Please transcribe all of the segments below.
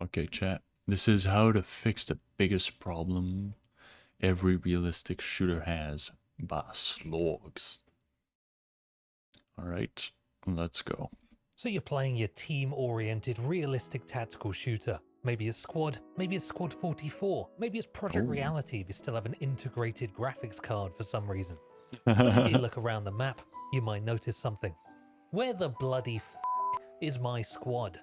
Okay, chat. This is how to fix the biggest problem every realistic shooter has by Slorgs. Alright, let's go. So you're playing your team-oriented, realistic tactical shooter. Maybe it's Squad, maybe it's Squad 44, maybe it's Project Reality if you still have an integrated graphics card for some reason. But as you look around the map, you might notice something. Where the bloody f*** is my squad?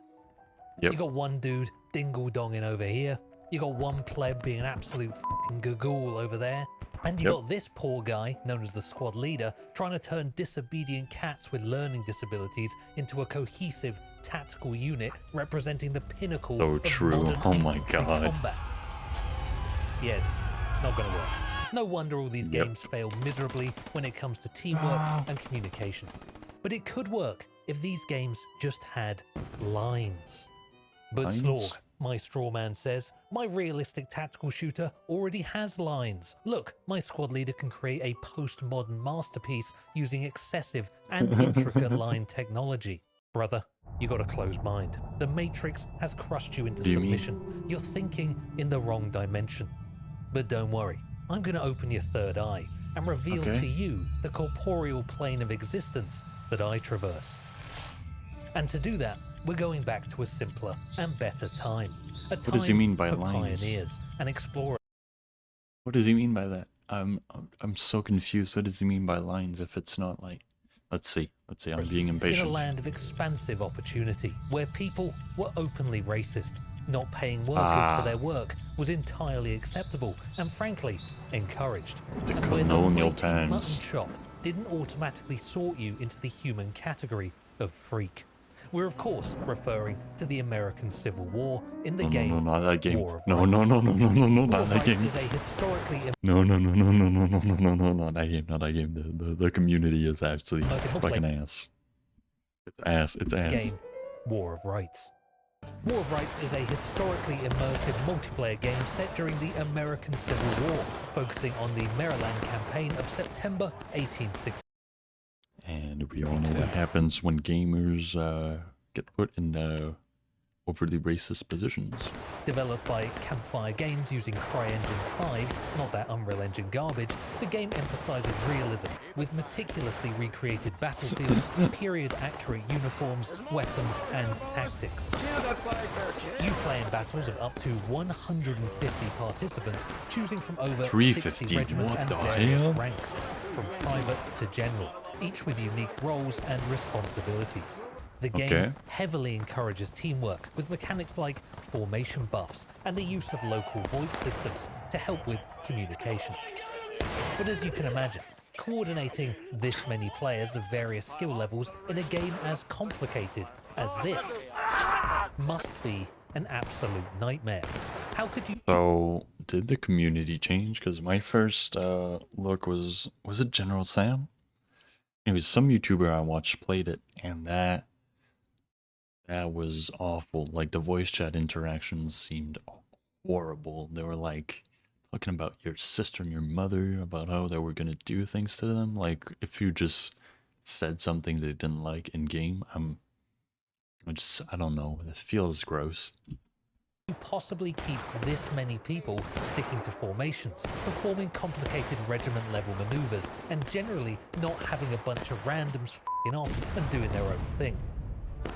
Yep. You got one dude dingle-donging over here, you got one pleb being an absolute f***ing gagool over there, and you got this poor guy, known as the squad leader, trying to turn disobedient cats with learning disabilities into a cohesive tactical unit representing the pinnacle of modern infantry combat. Yes, not gonna work. No wonder all these games fail miserably when it comes to teamwork and communication. But it could work if these games just had lines. But Slorg, my straw man, says, my realistic tactical shooter already has lines. Look, my squad leader can create a postmodern masterpiece using excessive and intricate line technology. Brother, you got a closed mind. The Matrix has crushed you into submission. You're thinking in the wrong dimension. But don't worry, I'm going to open your third eye and reveal to you the corporeal plane of existence that I traverse. And to do that, we're going back to a simpler and better time. A time what does he mean by for lines? Pioneers and explorers. What does he mean by that? I'm so confused. What does he mean by lines if it's not like... Let's see. I'm being impatient. In a land of expansive opportunity, where people were openly racist, not paying workers for their work was entirely acceptable and frankly encouraged. The and where colonial the times mutton chop didn't automatically sort you into the human category of freak. We're of course referring to the American Civil War in the game. No, not that game. War of No, Rights. not that game. Is a historically No, not that game. The community is actually fucking ass. It's ass. Game War of Rights. War of Rights is a historically immersive multiplayer game set during the American Civil War, focusing on the Maryland campaign of September 1860. And we all know what happens when gamers get put in overly racist positions. Developed by Campfire Games using CryEngine 5, not that Unreal Engine garbage, the game emphasizes realism with meticulously recreated battlefields, period-accurate uniforms, weapons, and tactics. You play in battles of up to 150 participants, choosing from over 60 regiments and various ranks, from private to general, each with unique roles and responsibilities. The game heavily encourages teamwork with mechanics like formation buffs and the use of local VoIP systems to help with communication. But as you can imagine, coordinating this many players of various skill levels in a game as complicated as this must be an absolute nightmare. How could you... So, did the community change? Because my first look was it General Sam? It was some YouTuber I watched played it, and that was awful. Like, the voice chat interactions seemed horrible. They were like talking about your sister and your mother, about how they were gonna do things to them. Like, if you just said something they didn't like in game, I don't know. It feels gross. You possibly keep this many people sticking to formations, performing complicated regiment level maneuvers, and generally not having a bunch of randoms f***ing off and doing their own thing.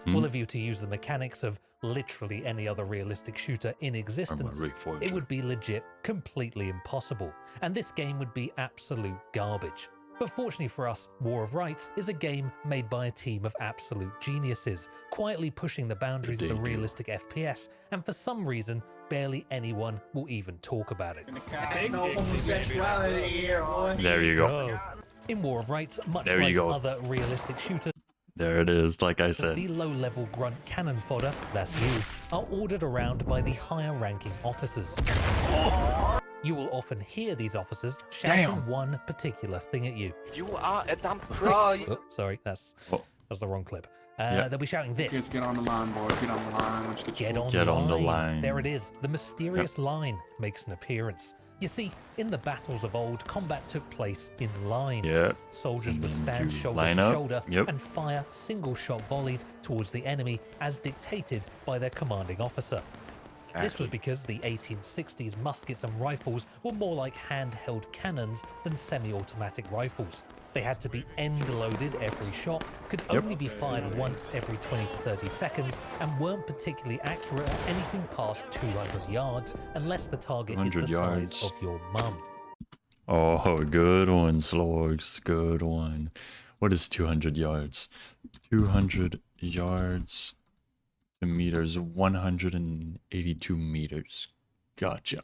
Well, if you were to use the mechanics of literally any other realistic shooter in existence, it would be legit completely impossible, and this game would be absolute garbage. But fortunately for us, War of Rights is a game made by a team of absolute geniuses, quietly pushing the boundaries of the realistic FPS, and for some reason, barely anyone will even talk about it. There you go. In War of Rights, much like other realistic shooters, there it is, like I said. The low-level grunt cannon fodder, that's you, are ordered around by the higher-ranking officers. You will often hear these officers shouting one particular thing at you. You are a dumb prick. Oh, sorry, that's the wrong clip. They'll be shouting this. Get on the line, boys. Get on the line. Let's get on the line. There it is. The mysterious line makes an appearance. You see, in the battles of old, combat took place in lines. Soldiers would stand shoulder to shoulder and fire single-shot volleys towards the enemy as dictated by their commanding officer. This was because the 1860s muskets and rifles were more like handheld cannons than semi-automatic rifles. They had to be end-loaded every shot, could only be fired once every 20 to 30 seconds, and weren't particularly accurate at anything past 200 yards, unless the target is the size of your mum. Oh, good one, Slorgs. Good one. What is 200 yards? 200 yards to meters, 182 meters. Gotcha.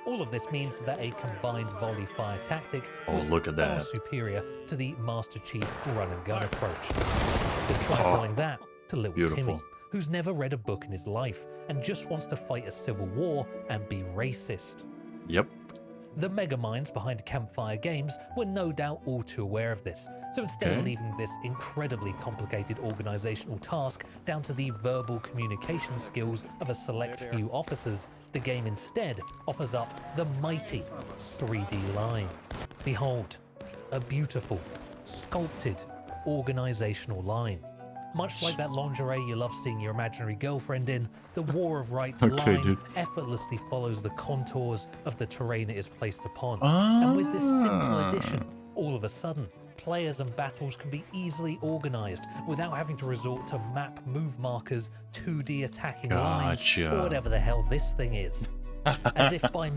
All of this means that a combined volley fire tactic was look at far that. superior to the Master Chief run and gun approach. But try telling that to little Timmy, who's never read a book in his life and just wants to fight a civil war and be racist. Yep. The megaminds behind Campfire Games were no doubt all too aware of this, so instead of leaving this incredibly complicated organizational task down to the verbal communication skills of a select few officers, the game instead offers up the mighty 3D line. Behold, a beautiful, sculpted organizational line. Much like that lingerie you love seeing your imaginary girlfriend in, the War of Rights line effortlessly follows the contours of the terrain it is placed upon. And with this simple addition, all of a sudden, players and battles can be easily organized without having to resort to map move markers, 2D attacking lines, or whatever the hell this thing is. As if by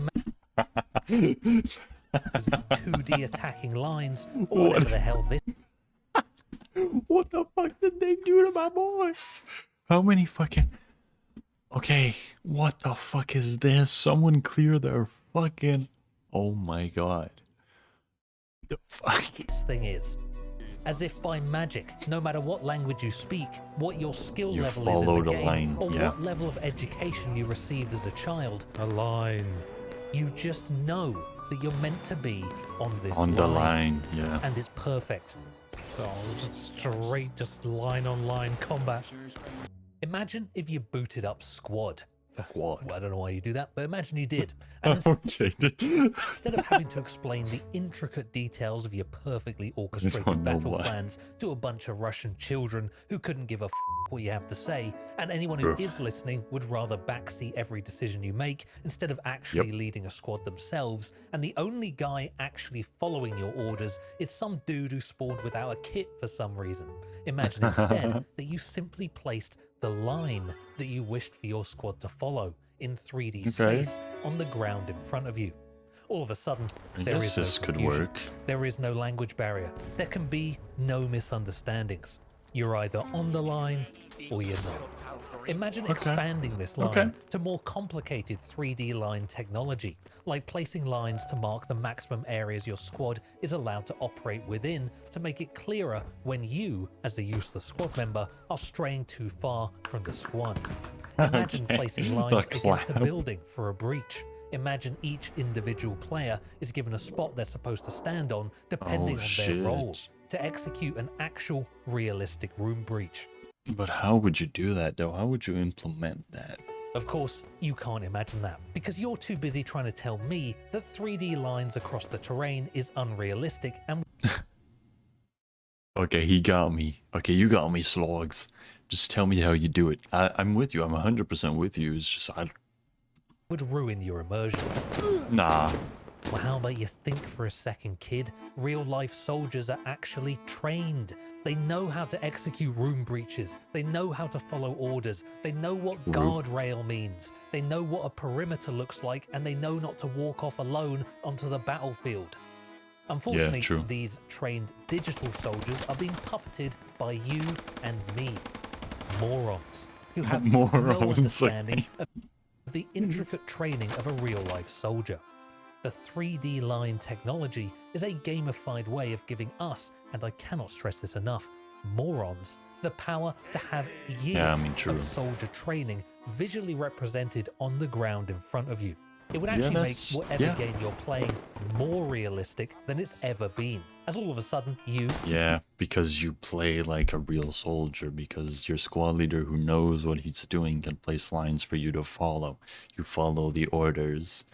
2D attacking lines, or whatever the hell this. What the fuck did they do to my boys? How many fucking... Okay, what the fuck is this? Someone clear their fucking... Oh my god. The fuck? This thing is. As if by magic, no matter what language you speak, what your skill level is in the game, or what level of education you received as a child, a line. You just know that you're meant to be on this on the line, yeah. And it's perfect. Oh, just line on line combat. Imagine if you booted up Squad. Well, I don't know why you do that, but imagine you did. And instead of having to explain the intricate details of your perfectly orchestrated battle plans to a bunch of Russian children who couldn't give a what you have to say, and anyone who is listening would rather backseat every decision you make instead of actually leading a squad themselves, and the only guy actually following your orders is some dude who spawned without a kit for some reason. Imagine instead that you simply placed the line that you wished for your squad to follow in 3D space on the ground in front of you. All of a sudden, there is no confusion. There is no language barrier. There can be no misunderstandings. You're either on the line or you're not. Imagine expanding this line to more complicated 3D line technology, like placing lines to mark the maximum areas your squad is allowed to operate within to make it clearer when you, as the useless squad member, are straying too far from the squad. Imagine placing lines against a building for a breach. Imagine each individual player is given a spot they're supposed to stand on depending on their role to execute an actual realistic room breach. But how would you do that though? How would you implement that? Of course, you can't imagine that, because you're too busy trying to tell me that 3D lines across the terrain is unrealistic and... Okay, he got me. Okay, you got me, Slorgs. Just tell me how you do it. I'm with you. I'm 100% with you. It's just, would ruin your immersion. Nah. Well, how about you think for a second, kid? Real-life soldiers are actually trained. They know how to execute room breaches. They know how to follow orders. They know what guardrail means. They know what a perimeter looks like, and they know not to walk off alone onto the battlefield. Unfortunately, these trained digital soldiers are being puppeted by you and me. Morons who have no understanding of the intricate training of a real-life soldier. The 3D line technology is a gamified way of giving us, and I cannot stress this enough, morons, the power to have years of soldier training visually represented on the ground in front of you. It would actually make whatever game you're playing more realistic than it's ever been. As all of a sudden, you... Yeah, because you play like a real soldier, because your squad leader who knows what he's doing can place lines for you to follow. You follow the orders.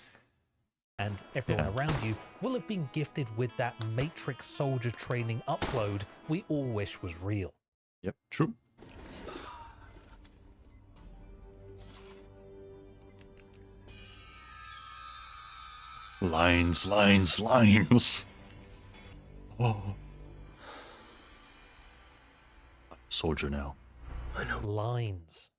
And everyone around you will have been gifted with that Matrix soldier training upload we all wish was real. Yep, true. Lines, lines, lines. Oh. Soldier now. Lines.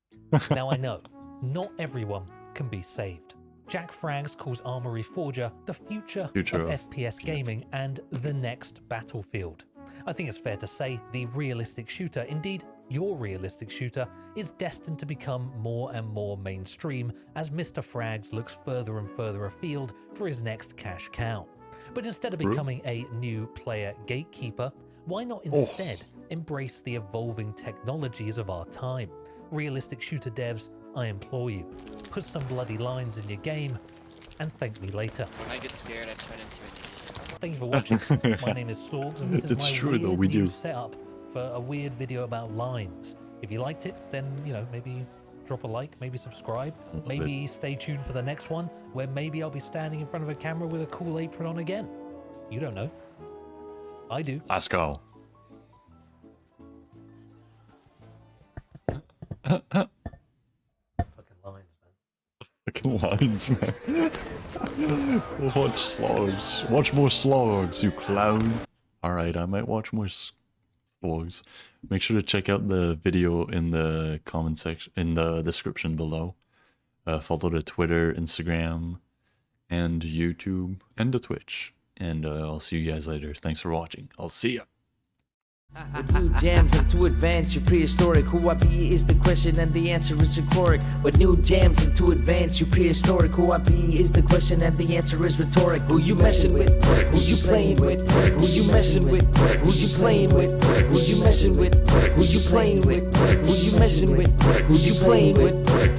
Now I know, not everyone can be saved. Jack Frags calls Armory Forger the future of FPS gaming and the next Battlefield. I think it's fair to say the realistic shooter, indeed your realistic shooter, is destined to become more and more mainstream as Mr. Frags looks further and further afield for his next cash cow. But instead of becoming a new player gatekeeper, why not instead embrace the evolving technologies of our time? Realistic shooter devs, I implore you, put some bloody lines in your game and thank me later. When I get scared, I turn into an idiot. Thank you for watching. My name is Slorgs, and this is It's my true, weird though, we new do. setup for a weird video about lines. If you liked it, then, you know, maybe drop a like, maybe subscribe, maybe stay tuned for the next one, where maybe I'll be standing in front of a camera with a cool apron on again. You don't know. I do. Let's go. Fucking lines, man. Fucking lines, man. Watch Slorgs. Watch more Slorgs, you clown. Alright, I might watch more Slorgs. Make sure to check out the video in the comment section, in the description below. Follow the Twitter, Instagram, and YouTube, and the Twitch. And I'll see you guys later. Thanks for watching. I'll see ya. With new jams and to advance your prehistoric, who I be is the question and the answer is rhetoric. With new jams and to advance your prehistoric, who I be is the question and the answer is rhetoric. Who you messing with? Who you playing with? Who you messing with? Who you playing with? Who you messing with? Who you playing with? Who you messing with? Who you playing with? I'm